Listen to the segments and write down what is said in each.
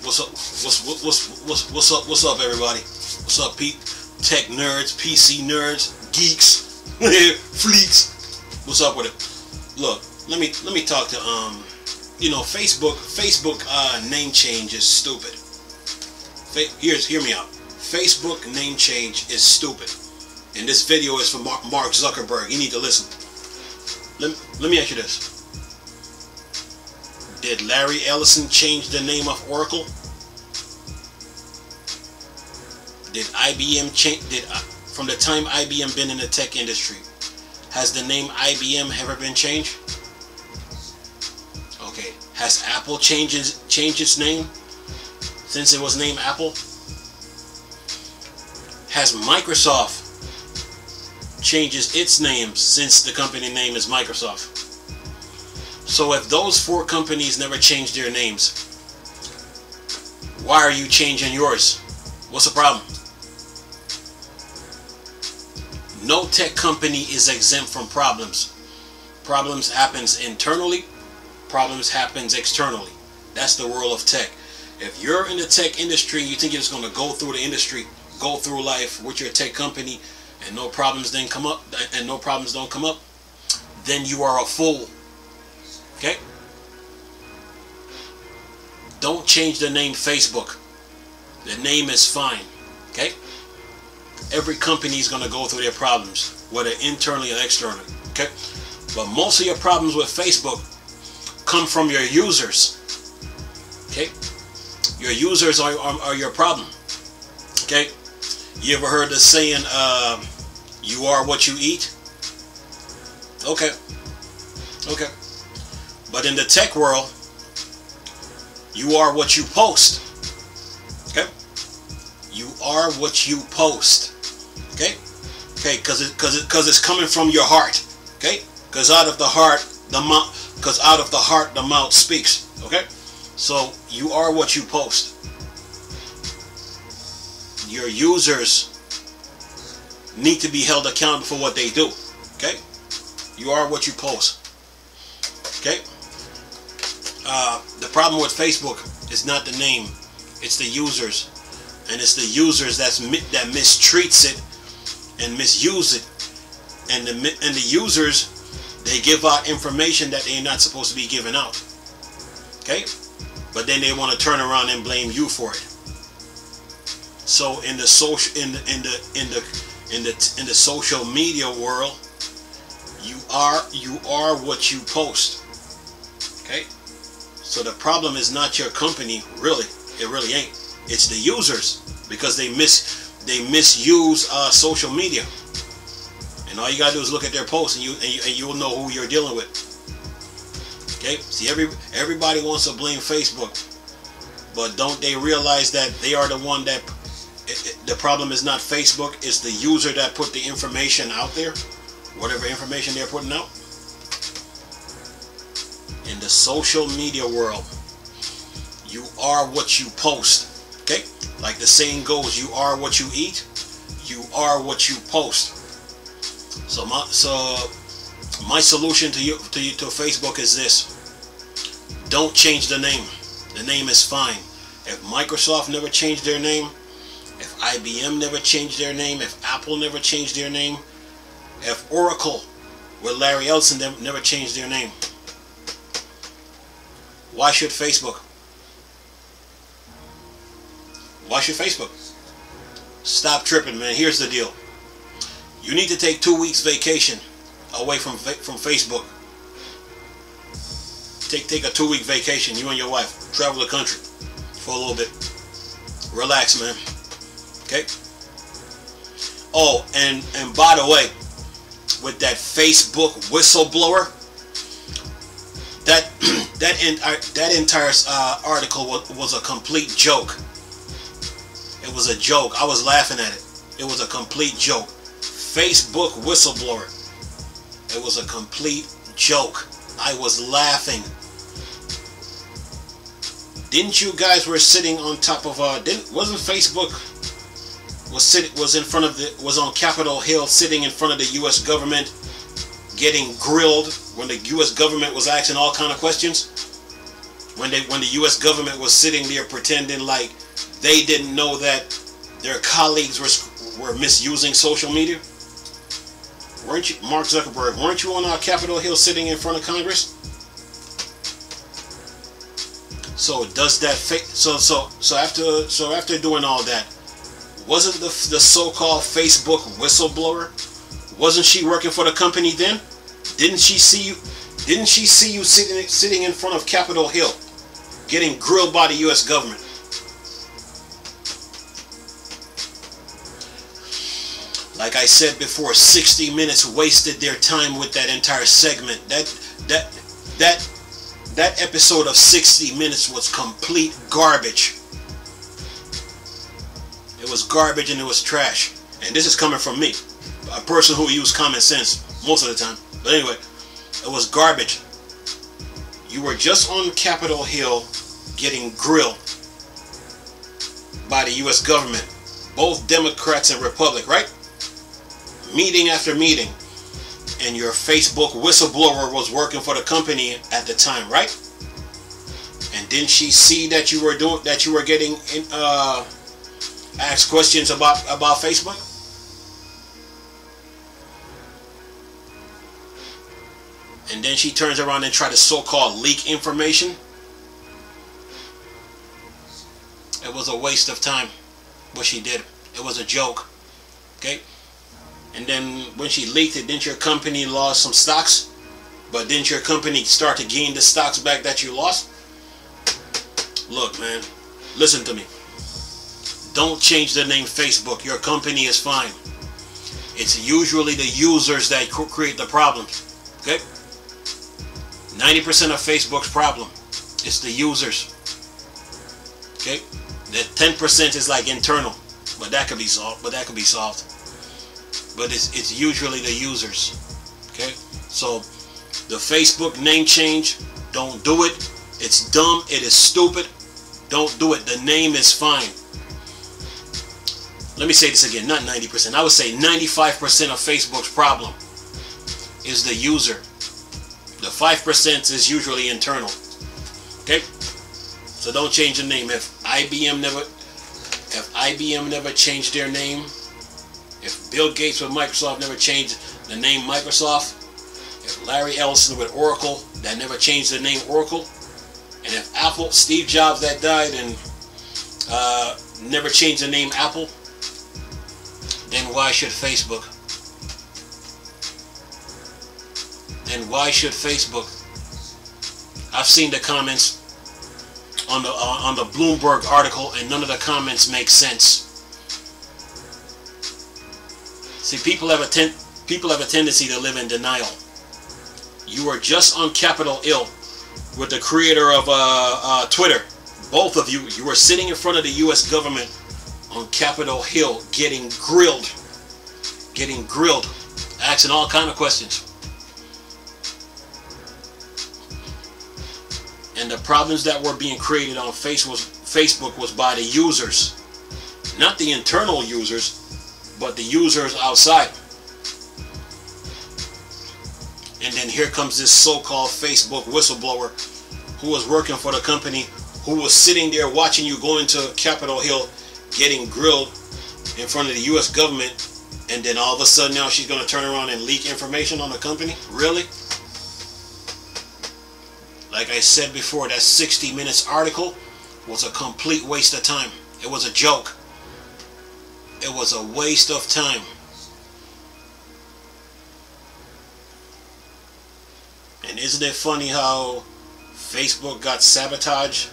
What's up? What's up, everybody? What's up, Pete? Tech nerds, PC nerds, geeks, freaks. What's up with it? Look, let me talk to Facebook name change is stupid. Hear me out. Facebook name change is stupid. And this video is for Mark Zuckerberg. You need to listen. Let me ask you this. Did Larry Ellison change the name of Oracle? Did IBM change? From the time IBM been in the tech industry, has the name IBM ever been changed? Okay. Has Apple changed its name since it was named Apple? Has Microsoft changed its name since the company name is Microsoft? So if those four companies never changed their names, why are you changing yours? What's the problem? No tech company is exempt from problems. Problems happens internally, problems happens externally. That's the world of tech. If you're in the tech industry, you think you're just going to go through the industry, go through life with your tech company, and no problems don't come up, then you are a fool. Okay? Don't change the name Facebook. The name is fine. Okay? Every company is going to go through their problems, whether internally or externally. Okay? But most of your problems with Facebook come from your users. Okay? Your users are your problem. Okay? You ever heard the saying, you are what you eat? Okay. Okay. But in the tech world, you are what you post. Okay? You are what you post. Okay? Okay, because it's coming from your heart. Okay? Because out of the heart the mouth speaks. Okay? So you are what you post. Your users need to be held accountable for what they do. Okay? You are what you post. Okay? The problem with Facebook is not the name, it's the users, and it's the users that mistreats it and misuse it, and the users, they give out information that they're not supposed to be giving out. Okay, but then they want to turn around and blame you for it. So in the social media world, you are what you post. Okay. So the problem is not your company, really. It really ain't. It's the users, because they misuse social media. And all you gotta do is look at their posts, and you'll know who you're dealing with. Okay. See, everybody wants to blame Facebook, but don't they realize that they are the one that the problem is not Facebook? It's the user that put the information out there, whatever information they're putting out. In the social media world, you are what you post. Okay? Like the saying goes, you are what you eat, you are what you post. So my solution to Facebook is this. Don't change the name. The name is fine. If Microsoft never changed their name, if IBM never changed their name, if Apple never changed their name, if Oracle with Larry Ellison never changed their name, why should Facebook? Why should Facebook? Stop tripping, man. Here's the deal. You need to take 2 weeks vacation away from Facebook. Take a 2-week vacation. You and your wife travel the country for a little bit. Relax, man. Okay. Oh, and by the way, with that Facebook whistleblower, that entire article was a complete joke. It was a joke. I was laughing at it. It was a complete joke. Facebook whistleblower. It was a complete joke. I was laughing. Didn't you guys were sitting on top of wasn't Facebook was on Capitol Hill sitting in front of the U.S. government, getting grilled when the U.S. government was asking all kind of questions. When the U.S. government was sitting there pretending like they didn't know that their colleagues were misusing social media. Weren't you, Mark Zuckerberg? Weren't you on Capitol Hill sitting in front of Congress? So does that so after doing all that, wasn't the so-called Facebook whistleblower? Wasn't she working for the company then? Didn't she see you sitting in front of Capitol Hill, getting grilled by the U.S. government? Like I said before, 60 Minutes wasted their time with that entire segment. That episode of 60 Minutes was complete garbage. It was garbage and it was trash. And this is coming from me, a person who used common sense most of the time. But anyway, it was garbage. You were just on Capitol Hill getting grilled by the U.S. government, both Democrats and Republicans, right? Meeting after meeting, and your Facebook whistleblower was working for the company at the time, right? And didn't she see that you were getting asked questions about Facebook? And then she turns around and tries to so-called leak information. It was a waste of time what she did. It was a joke. Okay? And then when she leaked it, didn't your company lost some stocks? But didn't your company start to gain the stocks back that you lost? Look, man, listen to me. Don't change the name Facebook. Your company is fine. It's usually the users that create the problems. Okay? 90% of Facebook's problem is the users. Okay? The 10% is like internal, but that could be solved. But it's usually the users. Okay? So the Facebook name change, don't do it. It's dumb. It is stupid. Don't do it. The name is fine. Let me say this again. Not 90%. I would say 95% of Facebook's problem is the user. The 5% is usually internal. Okay? So don't change the name. If IBM never changed their name, if Bill Gates with Microsoft never changed the name Microsoft, if Larry Ellison with Oracle that never changed the name Oracle, and if Apple, Steve Jobs that died and never changed the name Apple, then why should Facebook? Then why should Facebook? I've seen the comments on the Bloomberg article, and none of the comments make sense. See, people have a tendency to live in denial. You were just on Capitol Hill with the creator of Twitter. Both of you were sitting in front of the U.S. government on Capitol Hill getting grilled, asking all kind of questions. And the problems that were being created on Facebook was by the users, not the internal users, but the users outside. And then here comes this so-called Facebook whistleblower who was working for the company, who was sitting there watching you go into Capitol Hill getting grilled in front of the U.S. government, and then all of a sudden now she's going to turn around and leak information on the company? Really? Like I said before, that 60 Minutes article was a complete waste of time. It was a joke. It was a waste of time. And isn't it funny how Facebook got sabotaged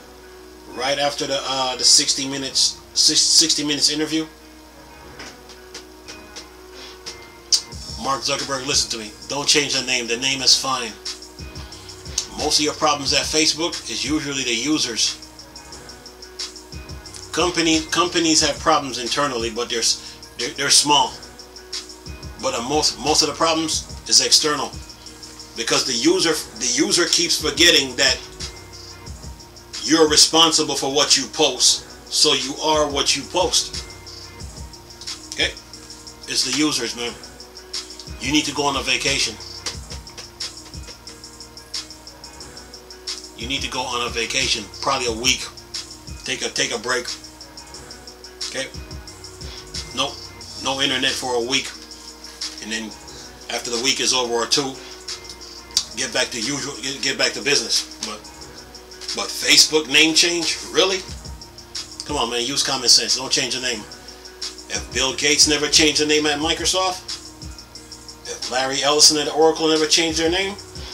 right after the 60 Minutes interview? Mark Zuckerberg, listen to me. Don't change the name. The name is fine. Most of your problems at Facebook is usually the users. Companies have problems internally, but they're small. But most of the problems is external, because the user keeps forgetting that you're responsible for what you post. So you are what you post. It's the users, man. You need to go on a vacation. You need to go on a vacation, probably a week. Take a break. Okay? No internet for a week. And then after the week is over or two, get back to usual, get back to business. But Facebook name change? Really? Come on, man, use common sense. Don't change the name. If Bill Gates never changed the name at Microsoft, if Larry Ellison at Oracle never changed their name,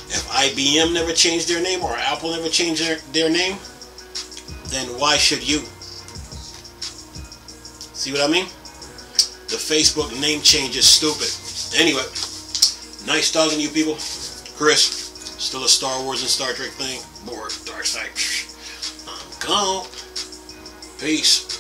if IBM never changed their name, or Apple never changed their name, then why should you? See what I mean? The Facebook name change is stupid. Anyway, nice talking to you people. Chris, still a Star Wars and Star Trek thing. Bored, dark side. I'm gone. Peace.